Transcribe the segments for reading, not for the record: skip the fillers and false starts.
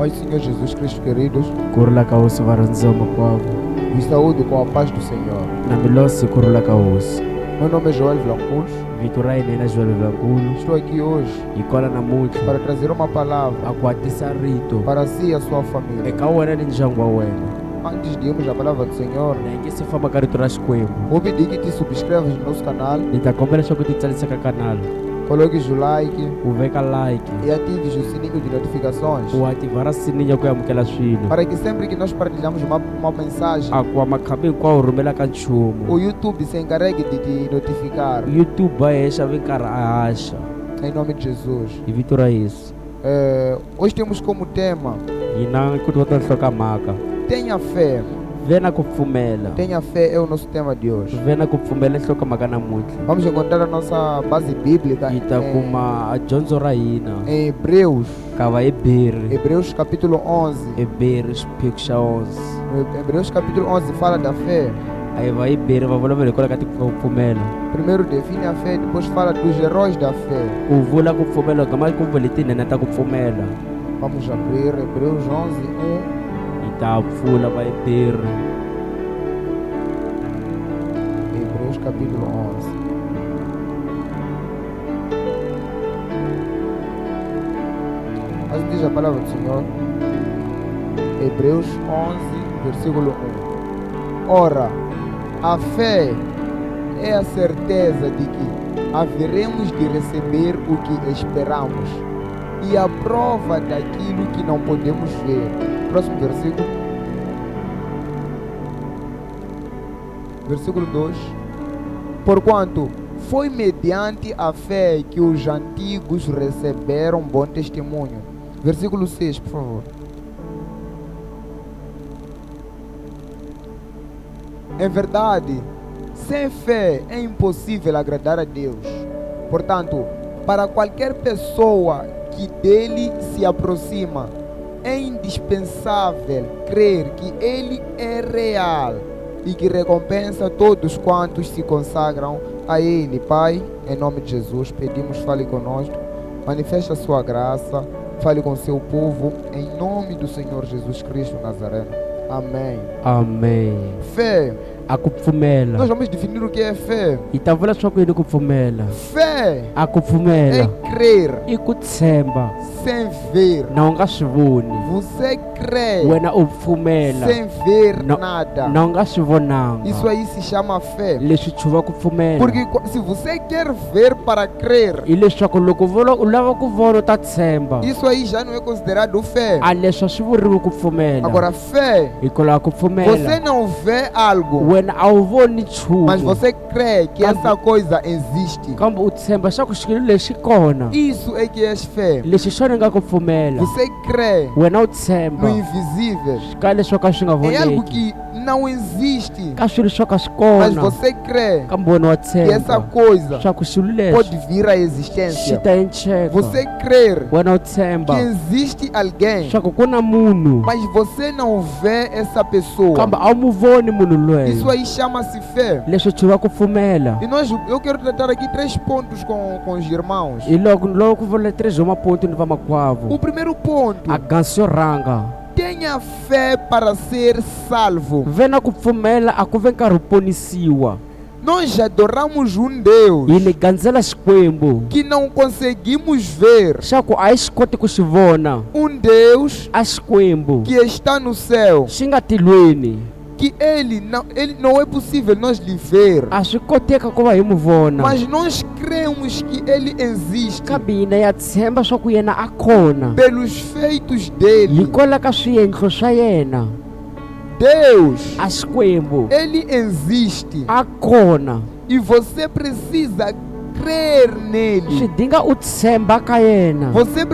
Pai Senhor Jesus Cristo queridos, kurula ka hosi varandzama kwavo vos saúdo com a paz do Senhor. na milosi kurula ka hosi. Meu nome é Joel Vilanculos. Vito ra yena Joel Vilanculos Estou aqui hoje hi kona namuntlha para trazer uma palavra a ku hatisa rito para si e a sua família. eka wena ni ndyangu wa wena. Antes de irmos à palavra do Senhor, Na hi nge se famba ka rito ra Xikwembu, vou pedir que te subscrevas no nosso canal, ni ta kombela leswaku ti tsalisa ka kanala, coloques o like u veka like, e atives o sininho de notificações u ativa ra sininho ku amukela swilo, para que sempre que nós partilhamos uma mensagem, a ku wa makhambi hinkwawo rhumelaka o nchumu YouTube se encarregue de te notificar. YouTube a hexa ve nkarhi a haxa Em nome de Jesus. hi vito ra Yesu. Hoje temos como tema: Hina ku ti ta nhlokamhaka tenha fé. ve na ku pfumela, Tenha fé é o nosso tema de hoje. ve na ku pfumela nhlokamhaka namuntlha. Vamos encontrar a nossa base bíblica Hi ta kuma a dyondzo ra hina em Hebreus, ka vaheberi, Hebreus capítulo 11. heberi xiphiku xa 11. Hebreus capítulo 11 fala da fé. A hi vaheberi va vulavula hikwalaho ka ku pfumela. Primeiro define a fé, depois fala dos heróis da fé. Ku vula ku pfumela gama ku vula tinene ta ku pfumela. Vamos abrir Hebreus 11:1. Hi ta pfula vaheberi, Hebreus capítulo 11. Mas diz a palavra do Senhor. Hebreus 11, versículo 1. Ora, a fé é a certeza de que haveremos de receber o que esperamos e a prova daquilo que não podemos ver. Próximo versículo. Versículo 2. Porquanto foi mediante a fé que os antigos receberam bom testemunho. Versículo 6, por favor. Em verdade, sem fé é impossível agradar a Deus. Portanto, para qualquer pessoa que dele se aproxima, é indispensável crer que ele é real e que recompensa todos quantos se consagram a ele. Pai, em nome de Jesus, pedimos, fale conosco, manifeste a sua graça, fale com o seu povo, em nome do Senhor Jesus Cristo Nazareno. Amém. Amém. Fé. A ku pfumela, Nós vamos definir o que é fé. hi ta vula leswaku yini ku pfumela. Fé A ku é pfumela crer i ku tshemba sem ver. na u nga swi voni. Você crê Wena u pfumela sem ver Não. nada. na u nga swi vonanga. Isso aí se chama fé. Leswi chuva ku pfumela, Porque se você quer ver para crer, hi leswaku loko u lava ku vona u ta tshemba. isso aí já não é considerado fé. A leswi a swi vuriwi ku pfumela. Agora, fé, hikwalaho ku você pfumela não vê algo, wena a wu voni nchumu, mas você crê que Kambe- essa coisa existe. kambe u tshemba xa ku xilo lexi kona. Isso é que é fé. Lexi xona nga ku pfumela, Você crê wena u no tshemba invisível. ka leswo ka swi nga É algo voneki, que não existe, ka swilo swo ka swi mas kona, você crê kambe wena wa que essa tshemba coisa swa ku xilo lexi pode vir à xi existência. ta encheka. Você crer Wena u que tshemba existe alguém, swa ku ku na munhu, mas você não vê essa pessoa. kambe a wu mu voni munhu Isso loyi. aí chama-se fé. Leswi chuva ku pfumela. E eu quero tratar aqui 3 pontos com os irmãos. Hi loko ku vula 3 maponto ni vamakwavo. O primeiro ponto, A ganso yo rhanga, tenha fé para ser salvo. ve na ku pfumela a ku ve nkarhi u ponisiwa. Nós adoramos um Deus Hi ni gandzela Xikwembu que não conseguimos ver. xa ku a hi swi koti ku xi vona. Um Deus A Xikwembu que está no céu. xi nga tilweni, Que ele não é possível nós lhe ver. a swi koteka ku va hi mu vona, Mas nós cremos que ele existe kambe hina ya tshemba swa ku yena a kona pelos feitos dele. hikwalaho ka swiendlo swa yena. Deus, A Xikwembu ele existe. a kona, E você precisa crer swi nele. dinga u tshemba ka yena. Você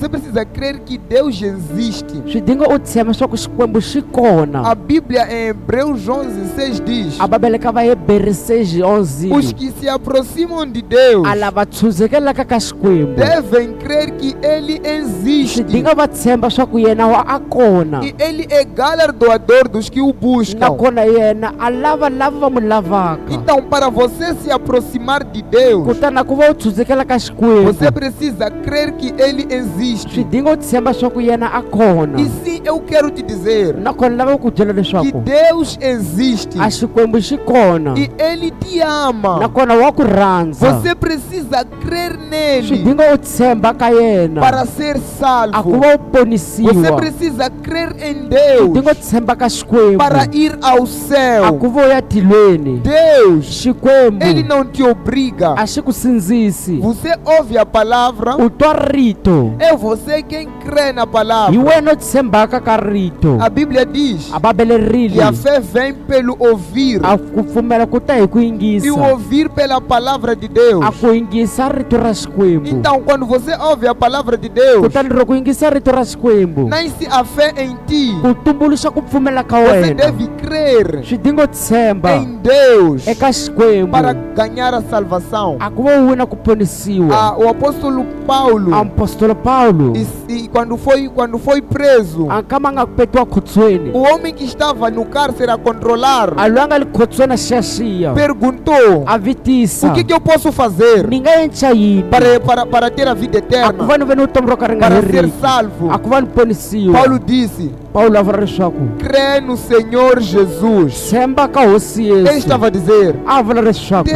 precisa crer que Deus existe. Swi dinga u tshemba swa ku Xikwembu xi kona. A Bíblia em Hebreus 11:6 diz: A Bíblia ka Vaheberi 6:11, os que se aproximam de Deus a lava tshunzekelaka ka Xikwembu devem crer que ele swi existe. dinga va tshemba swa ku yena wa a kona, E ele é galardoador dos que o buscam. nakona yena a lava lava va mu lavaka. Então, para você se aproximar de Deus, Kutani ku va u tshunzekela ka Xikwembu, você precisa crer que ele existe. existe. swi dinga u tshemba swa ku yena a kona. E sim, eu quero te dizer Nakona lava ku byela que leswaku Deus existe a Xikwembu xi kona, e Ele te ama. nakona wa ku rhandza. Você precisa crer Swi nele dinga u tshemba ka yena para ser a ku salvo. va u Você ponisiwa. precisa crer em Swi Deus dinga u tshemba ka Xikwembu para ir ao a céu. ku va u ya tilweni. Deus, Xikwembu Ele não te obriga. a xi ku sindzisi. Você ouve a palavra, U twa rito, é você quem crê na hi palavra. wena u tshembaka ka rito. A Bíblia diz A va belerile que a fé vem pelo ouvir a ku pfumela ku ta hi ku e o yingisa, ouvir pela palavra de Deus. a ku yingisa rito ra Xikwembu. Então, quando você ouve a palavra de Deus, Kutani loko ku yingisa rito ra Xikwembu, nasce a fé em ti. ku tumbuluxa ku pfumela ka Você wena. deve crer Swi dinga u tshemba em Deus eka Xikwembu para ganhar a salvação. a ku va u wina ku ponisiwa. O apóstolo Paulo, Apostolo Paulo e quando foi preso, a kama nga ku petiwa khotsweni, o homem que estava no cárcere a controlar a loyi a nga le khotsweni a xiyaxiya perguntou: a vitisa, o que eu posso fazer ni nga endla yini para ter a vida a ku eterna, va ni ve ni vutomi ro ka ri nga para ser heriki, salvo? a ku va ni ponisiwa. Paulo disse: Paulo a vula leswaku crê no Senhor Jesus. tshemba ka hosi Ele Yesu. estava a dizer: A vula leswaku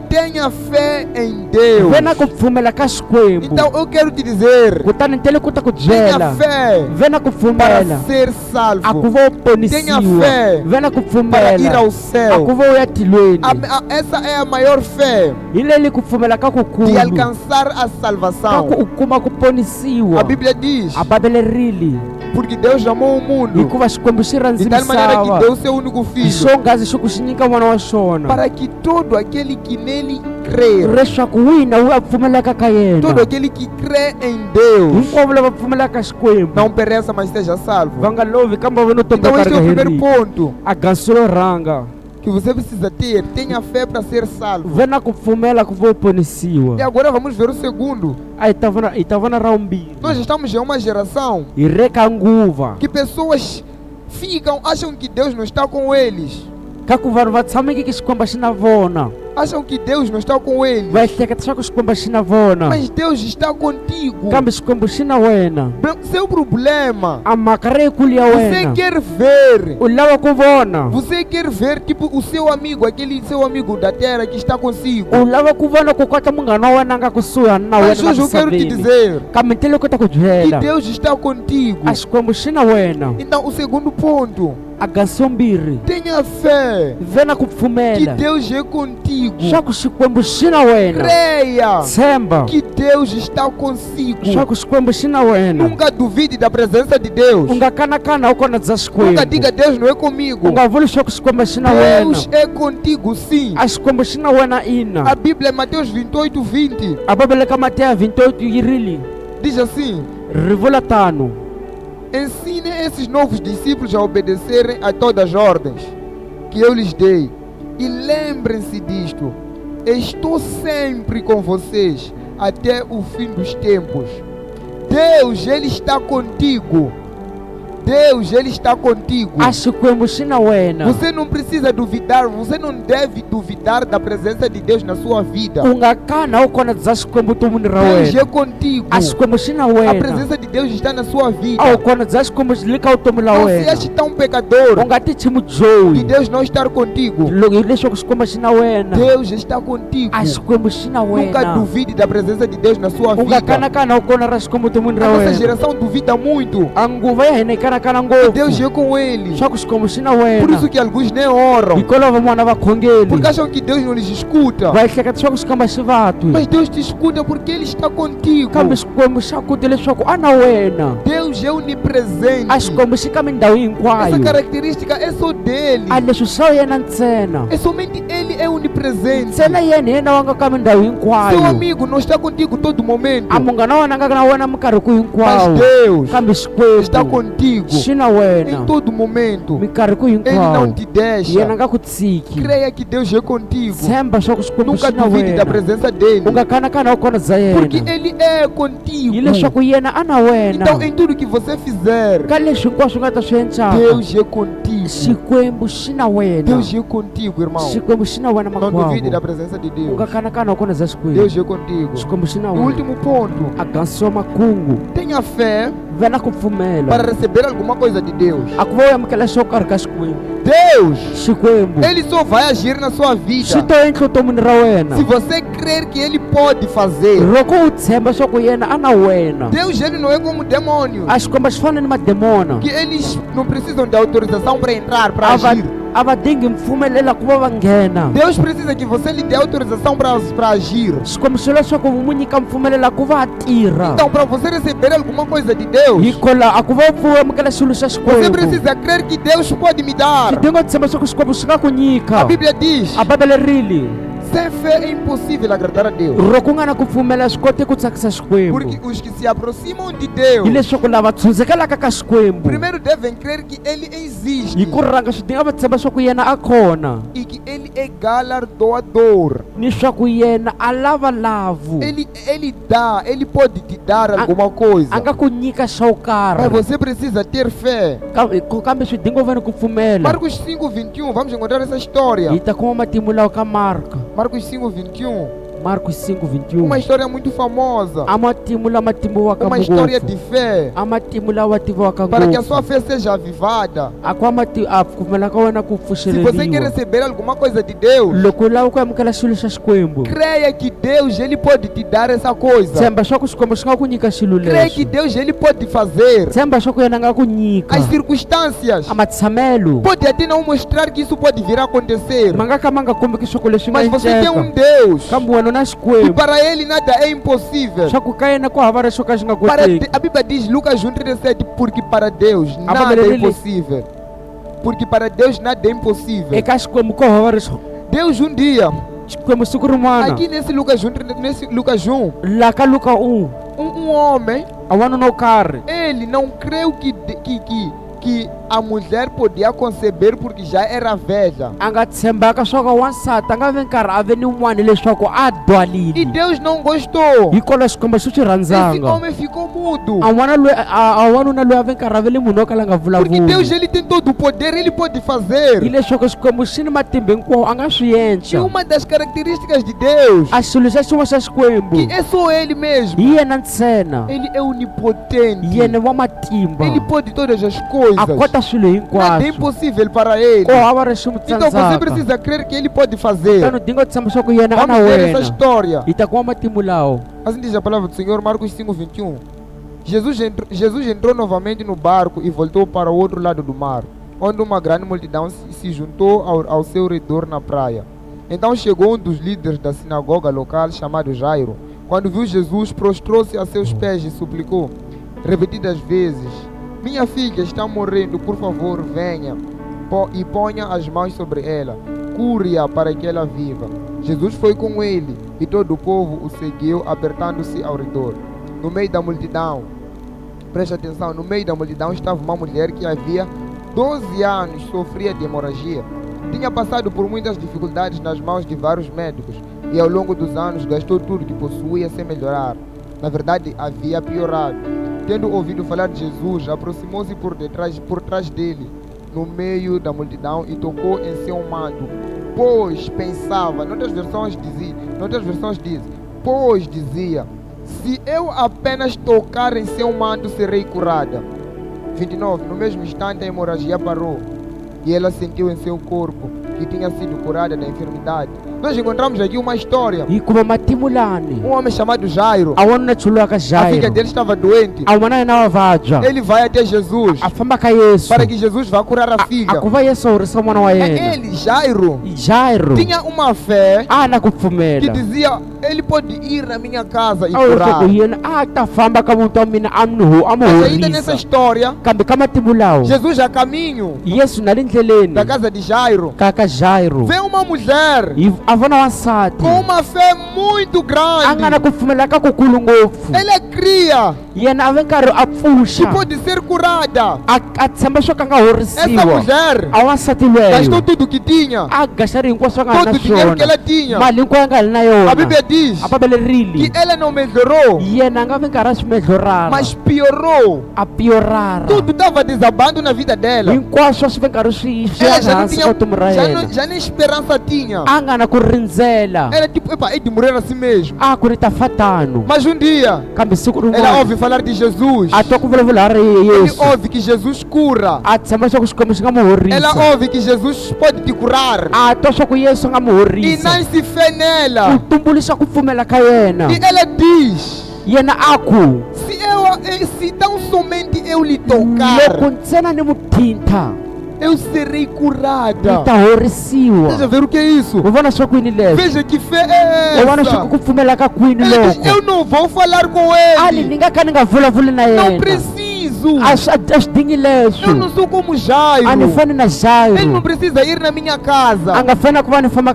tenha fé em Deus. ve na ku pfumela ka Xikwembu. Então eu quero te dizer: Kutani ni tele ku ta ku tenha byela fé ve na ku para pfumela ser a ku salvo, va u Tenha ponisiwa, fé ve na ku para ir pfumela ao a céu. ku va u ya tilweni. Essa é a maior fé Hi leli ku pfumela ka ku de kulu alcançar a ka ku salvação. u kuma ku ponisiwa. A Bíblia diz: A babelerile porque Deus amou o mundo hikuva Xikwembu xi rhandzi de tal maneira que misava deu seu único hi filho, swonghasi xi ku xi nyika n'wana wa xona para que todo aquele que nele crer, leswaku wina wu a pfumelaka ka todo yena, aquele que crê em Deus, hinkwavo lava pfumelaka Xikwembu não pereça, mas seja salvo. va nga lovi kambe va ve no Então tomba este é o karhi primeiro heriki. ponto A ganso ro rhanga que você precisa ter. Tenha fé para ser salvo. ve na ku pfumela ku va u ponisiwa. E agora vamos ver o segundo. A hi ta vona ra vumbirhi Nós estamos em uma geração hi re ka nguva que pessoas acham que Deus não está com eles. ka ku vanhu va tshamekiki Xikwembu xi na vona, Acham que Deus não está com eles. va ehleketa swa ku Xikwembu xi na vona Mas Deus está contigo. kambe Xikwembu xi na wena. Seu problema, A mhaka leyikulu ya você wena quer ver. u lava ku vona, Você quer ver, tipo, o seu amigo, aquele seu amigo da terra que está consigo. u lava ku vona ku kota munghana wa wena a nga kusuhani na Mas wena hoje eu quero te misaveni, dizer kambe ni tele ku ta ku que byela Deus está contigo. a Xikwembu xi na wena. Então, o segundo ponto, A ganso yombirhi tenha fé ve na ku que pfumela Deus é contigo. swa ku Xikwembu xi na wena. Creia Tshemba que Deus está consigo. swa ku Xikwembu xi na wena. Nunca duvide da presença de Deus. U nga kanakana u kona bya Nunca diga Xikwembu, Deus não é comigo. u nga vuli swa ku Xikwembu xi na wena. Deus é contigo, sim. A Xikwembu xi na wena ina. A Bíblia, Mateus 28:20, A Bíblia ka Mateya 28 yi rili diz assim: ri vula tano, ensine esses novos discípulos a obedecerem a todas as ordens que eu lhes dei. E lembrem-se disto: estou sempre com vocês até o fim dos tempos. Deus, Ele está contigo. Deus, Ele está contigo. a Xikwembu xi na wena. Você não precisa duvidar, você não deve duvidar da presença de Deus na sua vida. U nga kana u kona bya Xikwembu vutomini ra Deus wena. é contigo. A Xikwembu xi na A wena. presença de Deus está na sua vida. A u kona bya Xikwembu xi le ka vutomi ra Não se wena. ache tão pecador U nga ti chi de mudyohi Deus não estar contigo. loko hi leswaku Xikwembu xi na wena. Deus está contigo. A Xikwembu xi na Nunca wena. duvide da presença de Deus na sua U nga vida. kanakana u kona ra Xikwembu vutomini A ra nossa wena. geração duvida muito. A nguva ya hina yi kanakana Que Deus ngopfu é com eles. swa ku Xikwembu xi na Por wena. isso que alguns nem oram. Hikwalaho van'wana va khongeli Porque acham que Deus não lhes escuta. va ehleketa swa ku Xikwembu xi va twi, Mas Deus te escuta porque Ele está contigo. kambe Xikwembu xa kuti leswaku a na wena. Deus é onipresente. A Xikwembu xi kame ndhawu Essa hinkwayo. característica é só dele. A leswi swa yena ntsena, É somente Ele é onipresente. ntsena yena hi yena wa nga kame ndhawu Seu hinkwayo. amigo não está contigo todo momento. A munghana wa wena a nga na wena minkarhi ku Mas hinkwawo, Deus kambe está Xikwembu contigo. contigo xi na em wena todo momento. minkarhi ku Ele não hinkwawo te deixa. yena nga ku tshiki Creia que Deus é contigo. tshemba swa ku xikwembu Nunca xi na duvide da wena presença dele. u nga kanakana kona bya Porque yena ele é contigo. hileswaku yena a na wena Então, em tudo que você fizer, ka leswi hinkwaswo u nga ta swi endlaka Deus é contigo. xikwembu xi na wena Deus é contigo, irmão. xikwembu xi na wena Não duvide da makwavo presença de u Deus. nga kanakana kona bya xikwembu Deus é contigo. xikwembu xi na E o wena último ponto, a ganso wa makungu tenha fé va na ku para pfumela receber alguma coisa de Deus. a ku va u amukela xo karhi ka xikwembu Deus, xikwembu Ele só vai agir na sua xi vida to endla vutomini ra wena se você crer que Ele pode fazer. loko u tshemba swa ku yena a na wena Deus, Ele não é como demônios, a xikwembu xi fana ni mademona que eles não precisam de autorização para entrar, para agir. a va dingi mpfumelela ku va va nghena Deus precisa que você lhe dê autorização para agir. xikwembu xi leswaku mu nyika mpfumelela ku va a tirha Então, para você receber alguma coisa de Deus, hikola a ku va u amukela xilo xa você xikwembu precisa crer que Deus pode me dar. xi dinga u tshemba swa ku xikwembu xi nga ku A nyika Bíblia diz: a bibele rili sem fé é impossível agradar a Deus. loko u nga na ku pfumela swi koti ku tsakisa xikwembu Porque os que se aproximam de Deus, hileswaku lava tshunzekelaka ka xikwembu primeiro devem crer que Ele existe hi ku rhanga swi dinga va tshemba swa ku yena a kona e que Ele é galardoador. ni swa ku yena a lava lavu Ele dá, Ele pode te dar alguma coisa. a nga ku nyika xo Mas karhi você precisa ter fé. kambe swi dinga u va ni ku pfumela Marcos 5:21, vamos encontrar essa história. hi ta kuma matimu lawa ka marka Marcos 5:21, marcos uma 5:21 história muito famosa. a matimu lama timiwaka Uma história de ngopfu fé. a matimu lawa tiviwaka Para que a ngopfu sua fé seja avivada. a ku a pfumela ka wena ku Se você quer pfuxeleriwa receber alguma coisa de Deus, loko u lava ku amukela xilo xa xikwembu creia que Deus, Ele pode te dar essa coisa. tshemba swa ku xikwembu xi nga ku nyika xilo Creia que lexo Deus, Ele pode fazer. tshemba swa ku yena a nga ku nyika As circunstâncias a matshamelo pode até não mostrar que isso pode vir a acontecer. ma nga ka ma nga kombeki swa ku leswi nga Mas você tem um endleka Deus kambe wena u na e xikwembu para Ele nada é impossível. swa ku ka yena ku hava lexo ka xi nga koteki A Bíblia diz, Lucas 1:37, porque para Deus nada Bíblia é diz- impossível. Porque para Deus nada é impossível. eka xikwembu ko hava lexo Deus um dia, xikwembu siku rin'wana aqui nesse Lucas 1, laha ka luka um homem, a wanuna wo karhi ele não creu que a mulher podia conceber porque já era velha. a nga tshembaka swa ku wansati a nga ve nkarhi a ve ni n'wana leswaku a E dwalile Deus não gostou. hikola xikwembu xi swi Esse rhandzanga homem ficou mudo. a wanuna loyi a ve nkarhi a ve le munhu wo kala a nga Porque Deus, vulavuli Ele tem todo o poder, Ele pode fazer. hileswaku xikwembu xi ni matimba hinkwawo a nga swi E endla uma das características de Deus, a xilo xa xin'we xa xikwembu que é só Ele mesmo. hi yena ntsena Ele é onipotente. yena wa matimba Ele pode todas as a coisas. kota swilo Nada é hinkwaswo impossível para Ele. ko hava lexi mu Então você tsandzaka precisa crer que Ele pode fazer. kano dinga u tshemba swa ku yena a na Vamos ver essa wena história. hi ta kuma matimu lawo Assim diz a palavra do Senhor, Marcos 5:21. Jesus entrou novamente no barco e voltou para o outro lado do mar, onde uma grande multidão se juntou ao seu redor na praia. Então chegou um dos líderes da sinagoga local, chamado Jairo. Quando viu Jesus, prostrou-se a seus pés e suplicou repetidas vezes: minha filha está morrendo, por favor, venha e ponha as mãos sobre ela. Cure-a para que ela viva. Jesus foi com ele e todo o povo o seguiu, apertando-se ao redor. No meio da multidão, preste atenção, no meio da multidão estava uma mulher que havia 12 anos sofria de hemorragia. Tinha passado por muitas dificuldades nas mãos de vários médicos e ao longo dos anos gastou tudo que possuía sem melhorar. Na verdade, havia piorado. Tendo ouvido falar de Jesus, aproximou-se por trás dele, no meio da multidão, e tocou em seu manto, pois pensava, noutras versões dizem, pois dizia, se eu apenas tocar em seu manto, serei curada. 29. No mesmo instante a hemorragia parou e ela sentiu em seu corpo que tinha sido curada da enfermidade. Nós encontramos aqui uma história. hi kuma matimu lani Um homem chamado Jairo, a wanuna chuluka a filha jairo dele estava doente. a n'wana yena wa vabya Ele vai até Jesus a famba ka yesu para que Jesus vá curar a filha. a ku va yesu a horisa n'wana wa yena Ele, Jairo, jairo tinha uma fé a na ku que pfumela dizia, ele pode ir na minha casa e a wu curar. leswaku yena a ta famba ka muti wa mina a mu Mas ainda nessa horisa história, kambe ka matimu lawo Jesus a caminho yesu na le ndleleni da casa de Jairo, ka jairo vê uma mulher a vona wansati com uma fé muito a nga na grande. ku pfumela ka kukulu ngopfu Ela cria yena a ve nkarhi a que pfuxa pode ser curada. a tshemba swo ka nga Essa horisiwa mulher a wansati gastou lweyo tudo que tinha, a gaxari hinkwaswo a nga ha todo na o dinheiro que swona ela tinha. mali hinkwayo a nga hali na A yona Bíblia diz a babelerile que ela não melhorou, yena a nga ve nkarhi a swimedlorara mas piorou. a piorara Tudo estava desabando na vida dela. hinkwaswo a swi ve nkarhi swi Ela ya já não hansi tinha, ka vutomi ra yena já nem esperança tinha. a nga na ku rindzela Era tipo, epa, é de morrer assim mesmo. a ku ri ta fa tano Mas um dia, kambe siku ela rin'wana ouve falar de Jesus. a twa ku vulavula hari Ele yesu ouve que Jesus cura. a tshemba swa ku xikwembu xi nga mu Ela horisa ouve que Jesus pode te curar. a twa swa ku yesu a nga mu E horisa nasce fé ku nela. tumbuluxa ku pfumela ka yena E ela diz: yena a ku se tão somente eu lhe tocar, loko ntsena ni mu thinta eu serei ni curada. ta horisiwa Veja ver o que é isso. u vona swa kwini leswi Veja que fé é u vona swa essa. ku pfumela ka kwini Ela diz: loko eu não vou falar com ali ele. ni nga ka ni nga vulavuli na Não yena preciso. a swi dingi leswi Eu não sou como a ni Jairo. fani na Ele não jairo precisa ir na minha a casa. nga fani ku va ni famba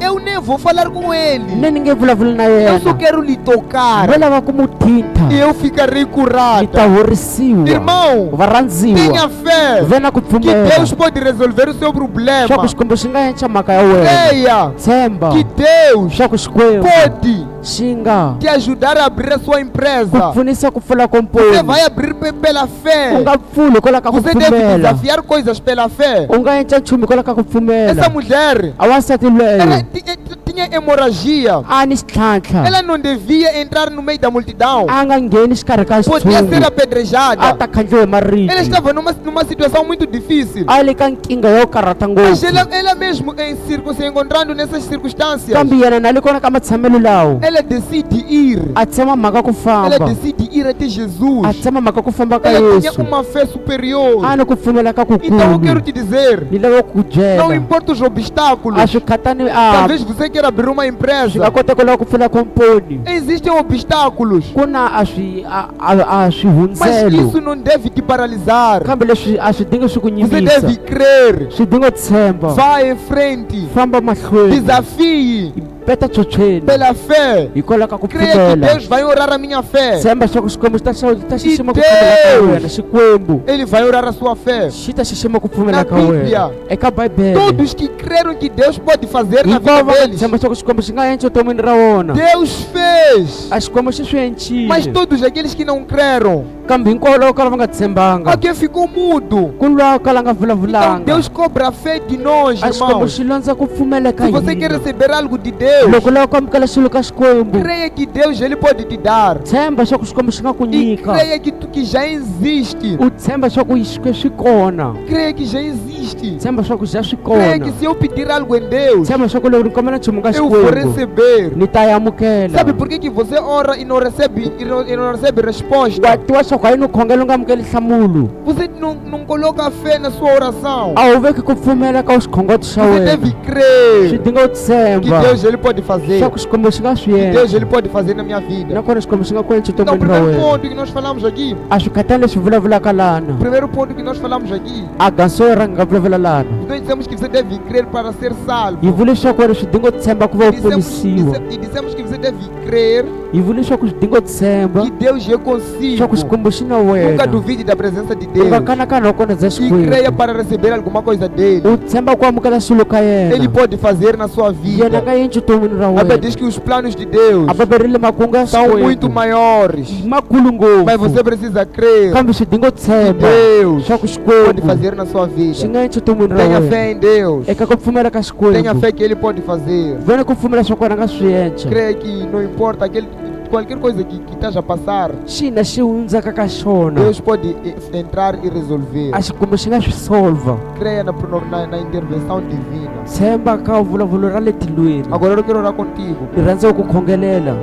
Eu nem vou falar com ele. ne ni nge vulavuli na Eu só yena quero lhe tocar. vo lava ku mu thinta E eu ficarei ni ta curada. horisiwa Irmão, varandziwa tenha fé ve na ku que pfumela Deus pode resolver o seu swa problema. ku xikwembu xi nga enca mhaka ya wena Creia tshemba que Deus swa ku xikwembu pode xi nga te ajudar a abrir a sua ku empresa. pfunisa ku pfula Você komponi vai abrir pela u fé. nga pfuli hikwalaho ka ku Você deve pfumela desafiar coisas pela fé. u nga enca nchumu hikwalaho ka ku Essa pfumela mulher, a wansati ela lweyo tinha hemorragia. a ni xitlhantlha Ela não devia entrar no meio da multidão. a nga ngheni xikarhi ka Podia ser xitshungu a apedrejada. ta khandliwa hi Ela maribye estava numa situação muito difícil. a le ka nkingha yo karhata Mas ngopfu ela mesmo se encontrando nessas circunstâncias, kambe yena na le kona ka matshamelo lawo ela decide ir. a tshema mhaka ku Ela famba decide ir até a Jesus. tshema mhaka ku famba ka Ela tinha yesu uma fé superior. a ni ku pfumela ka Então eu quero kukulu te dizer, ni lava ku ku não byela importa os a obstáculos. swi khatani a Talvez você queira abrir uma swi nga empresa. kota ku lava ku pfula komponi Existem obstáculos, ku na a mas swihundzelo isso não deve te paralisar. kambe leswi a swi dingi swi ku Você deve nyimisa crer. swi dinga tshemba Vá em frente. famba mahlweni Desafie peta tshotshweni pela fé. hikwalaho ka ku Creia que pfumela Deus vai orar a minha fé. tshemba swa ku xikwembu xi ta xixima ku Deus pfumela ka wena xikwembu Ele vai orar a sua fé. xi ta xixima ku pfumela Na ka wena Bíblia, eka bibele Todos que creram que Deus pode fazer na vida hinkwavo va nga deles, tshemba swa ku xikwembu xi nga endla vutomini ra wona Deus fez. a xikwembu xi swi Mas encile todos aqueles que não creram, kambe hinkwavo loko kala va nga tshembanga alguém ficou mudo. ku lwa kala nga Então vulavulanga Deus cobra a fé de nós, a xikwembu irmãos. xi landza ku pfumela ka Se você quer hina receber algo de Deus, loko lava ku amukela xilo ka xikwembu creia que Deus ele pode te dar. tshemba swa ku xikwembu xi nga ku E nyika creia que já existe. u tshemba swa ku swi kona Creia que já existe. tshemba swa ku já swi Creia que kona se eu pedir algo em Deus, tshemba swa ku loko ni kombela nchumu ka eu vou xikwembu receber. ni ta yi amukela Sabe por que você ora e não recebe resposta? wa tiva swa ku hayi ni khongela u nga amukeli nhlamulo Você não coloca fé na sua oração. a wu veki ku pfumela ka xikhongoto xa Você wena deve swi crer dinga u que tshemba Deus ele pode fazer. swa ku xikwembu xi nga swi Que Deus endla ele pode fazer na minha vida. nakona xikwembu xi nga ku endla Então, o vutomini ra primeiro wena ponto que nós falamos aqui, a swi khatani leswi vulavulaka lana primeiro ponto que nós falamos aqui, a ganso yo ranga nga vulavula lana nós dissemos que você deve crer para ser salvo. yi vule leswaku wena swi dinga u tshemba ku va u ponisiwa E dissemos que você deve crer yi vule leswaku swi dinga u tshemba que Deus é swa consigo. ku xikwembu xi na Nunca wena duvide da presença de u Deus. nga kanakana wa kona bya E creia xikwembu para receber alguma coisa dele. u tshemba ku amukela swilo ka Ele yena pode fazer na sua vida. yena nga endli vutomini ra A Bíblia wena diz que os planos de Deus a baberile makungu ya são muito xikwembu maiores. makulu Mas ngopfu você precisa crer kambe swi dinga u que tshemba Deus swa ku pode xikwembu fazer na sua xi vida. nga endli vutomini ra Tenha wena fé em Deus. eka ku pfumela ka Tenha xikwembu fé que Ele pode fazer. vene ku pfumela swa ku wena nga swi endla Creia que não importa qualquer coisa que esteja a passar, xina xi hundzaka ka xona Deus pode entrar e resolver. a xikwembu xi nga swi solva Creia na intervenção divina. tshemba ka vulavulo ra le tilweni Agora eu quero orar contigo ni rhandza ku khongelela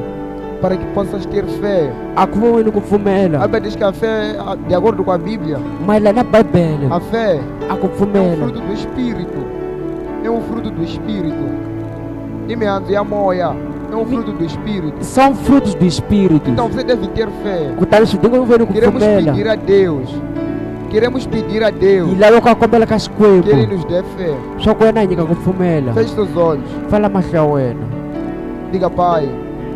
para que possas ter fé. a ku va weni ku A pfumela Bíblia diz que a fé, de acordo com a Bíblia, mayelana na bibele a fé a ku é um pfumela fruto do Espírito. É um fruto do Espírito. E meandro e a moia é um fruto do Espírito. são frutos do espírito Então você deve ter fé. kutani swi dinga ku veni ku Queremos pfumela pedir a Deus. Queremos pedir a Deus yi lava ku a kombela ka que Ele xikwembu nos dê fé. swa ku wena a nyika ku pfumela Feche seus olhos. pfala mahlo ya wena Diga, Pai,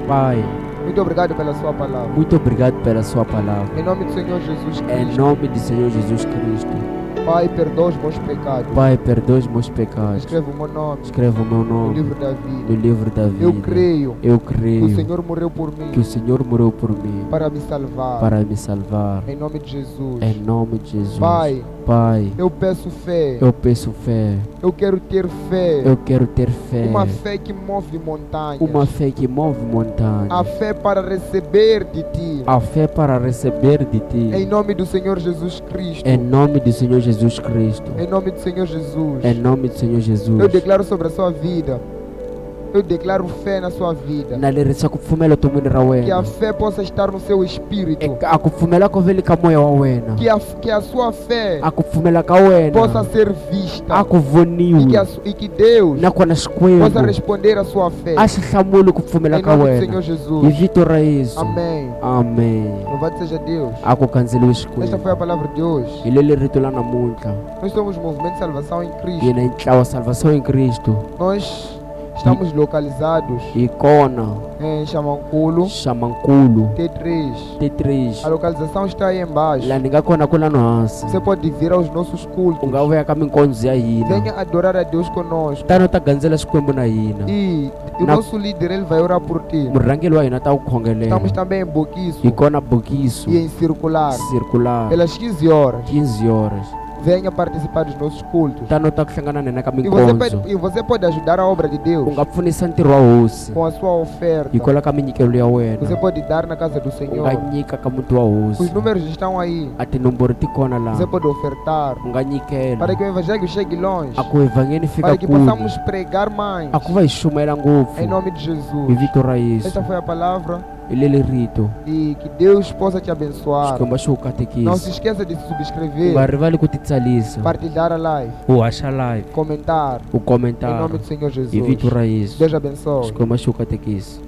pai Muito obrigado pela sua palavra. Muito obrigado pela sua palavra. Em nome do Senhor Jesus Em Cristo. nome do Senhor Jesus Cristo. Pai, perdoa os meus pecados. Pai, perdoa os meus pecados. Escreva o meu nome Escreva o meu no nome livro da no vida. livro da vida. Eu creio Eu que creio o Senhor morreu por mim que o Senhor morreu por mim para me salvar. para me salvar. Em nome de Jesus. Em nome de Jesus. Pai, Pai, eu peço fé. eu peço fé. Eu quero ter fé. Eu quero ter fé. Uma fé que move montanhas. Uma fé que move montanhas. A fé para receber de ti. A fé para receber de ti. Em nome do Senhor Jesus Cristo. Em nome do Senhor Jesus Cristo. Em nome do Senhor Jesus. Em nome do Senhor Jesus. Eu declaro sobre a sua vida. Eu declaro fé na sua vida. Nalirisa kufumela tumwini ra Que a wena. fé possa estar no seu espírito. Akufumela koveli ka moya wa wena. Que a sua fé Akufumela ka wena. possa ser vista. Akuvoniwi. E que Deus Nakona possa xikwembu. responder à sua fé. A xi hlamuli ku pfumela Em ka nome do wena. Senhor Hi Jesus. vito ra Yesu. Amém. Amen. Louvado seja Deus. A ku kandzeliwe Esta xikwembu. foi a palavra de hoje. Hi leli rito la namuntlha. Nós somos Movimento de Salvação em Cristo. Hina hi ntlawa salvação em Cristo. Nós estamos localizados Hi kona em Xamankulu, Xamankulu T3. A T3. localização está aí embaixo. Laha ni nga kona kulano hansi. Você pode vir aos nossos U cultos. nga vuya ka minkondzo ya hina. Venha adorar a Deus conosco. Tano ta gandzela xikwembu na hina. E o Na- nosso líder, ele vai orar por ti. Murhangeri wa hina ta ku khongelela. Estamos também em Boquiço Hi kona bokiso e em Circular. circular Pelas 15 horas. 15 horas. Venha participar dos nossos cultos. Tano ta ku hlangana na hina ka E você, minkondzo. você pode ajudar a obra de Deus U nga pfunisa ntirho wa hosi. com a sua oferta. Hikwalaho ka minyikelo ya Você wena. pode dar na casa do U Senhor. nga nyika ka muti wa hosi. Os números estão aí. A tinomboro ti kona Você laha. pode ofertar. U nga nyikela. Para que o evangelho chegue longe. A ku evhangeli fika Para que kule. possamos pregar mais. A ku va hi xumayela ngopfu. Em nome de Hi Jesus. vito ra Yesu. Esta foi a palavra. Hi leli rito. E que Deus possa te abençoar. Xikwembu xi ku Não se katekisa. esqueça de se U subscrever, nga rivali ku titsalisa. partilhar a live, U haxa live. comentar. U Em komentara. nome do Senhor Hi vito Jesus. ra Yesu. Deus abençoe. Xikwembu xi ku katekisa.